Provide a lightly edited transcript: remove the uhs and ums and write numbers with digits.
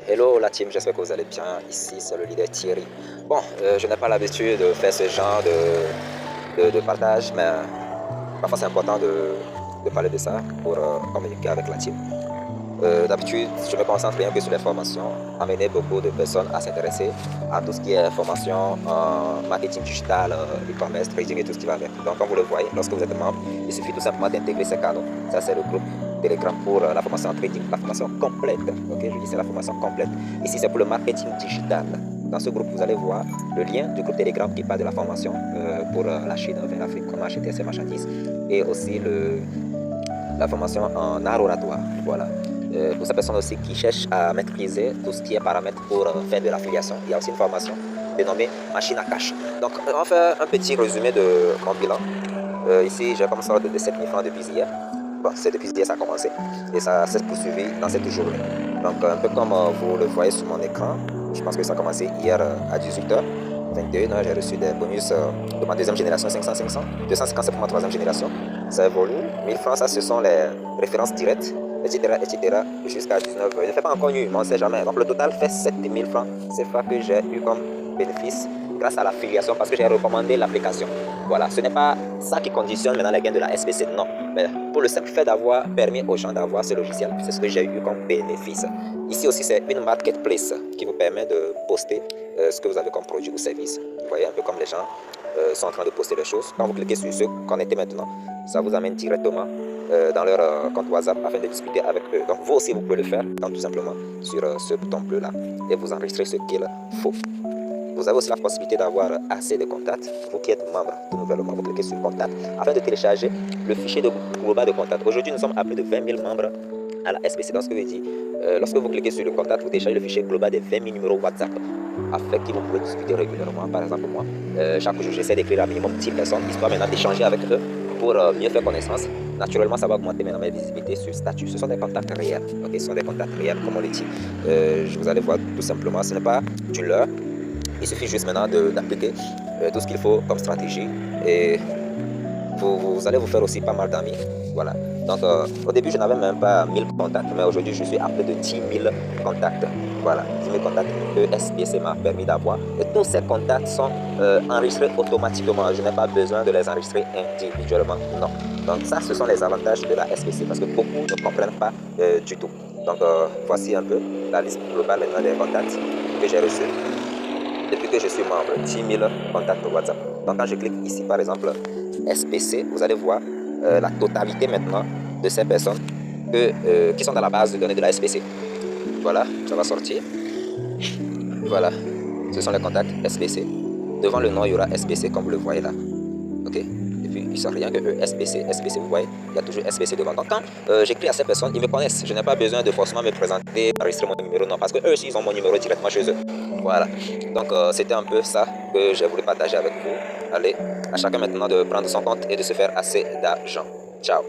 Hello la team, j'espère que vous allez bien. Ici, c'est le leader Thierry. Bon, je n'ai pas l'habitude de faire ce genre de partage, mais parfois c'est important de parler de ça pour communiquer avec la team. D'habitude, je me concentre rien que sur les formations, amener beaucoup de personnes à s'intéresser à tout ce qui est formation en marketing digital, e-commerce, trading et tout ce qui va avec. Donc, comme vous le voyez, lorsque vous êtes membre, il suffit tout simplement d'intégrer ces canaux. Ça, c'est le groupe Telegram pour la formation en trading, la formation complète. Ok, je dis c'est la formation complète. Ici, c'est pour le marketing digital. Dans ce groupe, vous allez voir le lien du groupe Telegram qui parle de la formation pour la Chine vers l'Afrique, comment acheter ses marchandises, et aussi la formation en art oratoire. Voilà. Pour ces personnes aussi qui cherchent à maîtriser tout ce qui est paramètres pour faire de l'affiliation, il y a aussi une formation dénommée Machine à Cash. Donc, on va faire un petit résumé de mon bilan. Ici, j'ai commencé à de 7 000 francs depuis hier. Bon, c'est depuis hier ça a commencé et ça s'est poursuivi dans cette journée. Donc, un peu comme vous le voyez sur mon écran, je pense que ça a commencé hier à 18h. 21h, j'ai reçu des bonus de ma deuxième génération 500-500. 250, c'est pour ma troisième génération. Ça évolue. 1000 francs, ça, ce sont les références directes, etc. Jusqu'à 19h. Je ne fais pas encore nu, mais on ne sait jamais. Donc, le total fait 7000 francs. C'est ça que j'ai eu comme bénéfice grâce à l'affiliation parce que j'ai recommandé l'application. Voilà, ce n'est pas ça qui conditionne maintenant les gains de la SPC, non. Mais pour le simple fait d'avoir permis aux gens d'avoir ce logiciel, c'est ce que j'ai eu comme bénéfice. Ici aussi, c'est une marketplace qui vous permet de poster ce que vous avez comme produit ou service. Vous voyez un peu comme les gens sont en train de poster les choses. Quand vous cliquez sur ce connecter maintenant, ça vous amène directement dans leur compte WhatsApp afin de discuter avec eux. Donc vous aussi, vous pouvez le faire tout simplement sur ce bouton bleu là et vous enregistrer ce qu'il faut. Vous avez aussi la possibilité d'avoir assez de contacts. Vous qui êtes membre tout nouvellement, vous cliquez sur contact afin de télécharger le fichier de global de contacts. Aujourd'hui, nous sommes à plus de 20 000 membres à la SPC. Donc, ce que je dis, lorsque vous cliquez sur le contact, vous téléchargez le fichier global des 20 000 numéros WhatsApp avec qui vous pouvez discuter régulièrement. Par exemple, moi, chaque jour, j'essaie d'écrire à minimum 10 personnes, histoire maintenant d'échanger avec eux pour mieux faire connaissance. Naturellement, ça va augmenter maintenant ma visibilité sur statut. Ce sont des contacts réels. Okay, ce sont des contacts réels, comme on le dit. Vous allez voir tout simplement, ce n'est pas du leurre. Il suffit juste maintenant d'appliquer tout ce qu'il faut comme stratégie et vous allez vous faire aussi pas mal d'amis. Voilà. Donc, au début, je n'avais même pas 1000 contacts, mais aujourd'hui, je suis à plus de 10 000 contacts. Voilà, 10 000 contacts que SPC m'a permis d'avoir. Et tous ces contacts sont enregistrés automatiquement. Je n'ai pas besoin de les enregistrer individuellement. Non. Donc, ça, ce sont les avantages de la SPC parce que beaucoup ne comprennent pas du tout. Donc, voici un peu la liste globale des contacts que j'ai reçus depuis que je suis membre, 10 000 contacts WhatsApp. Donc quand je clique ici par exemple SPC, vous allez voir la totalité maintenant de ces personnes qui sont dans la base de données de la SPC. Voilà, ça va sortir. Voilà, ce sont les contacts SPC. Devant le nom, il y aura SPC comme vous le voyez là. Ok. Et puis, il ne sort rien que SPC. SPC, vous voyez, il y a toujours SPC devant. Donc, quand j'écris à ces personnes, ils me connaissent. Je n'ai pas besoin de forcément me présenter, enregistrer mon numéro, non, parce que eux aussi, ils ont mon numéro directement chez eux. Voilà. Donc, c'était un peu ça que j'ai voulu partager avec vous. Allez, à chacun maintenant de prendre son compte et de se faire assez d'argent. Ciao.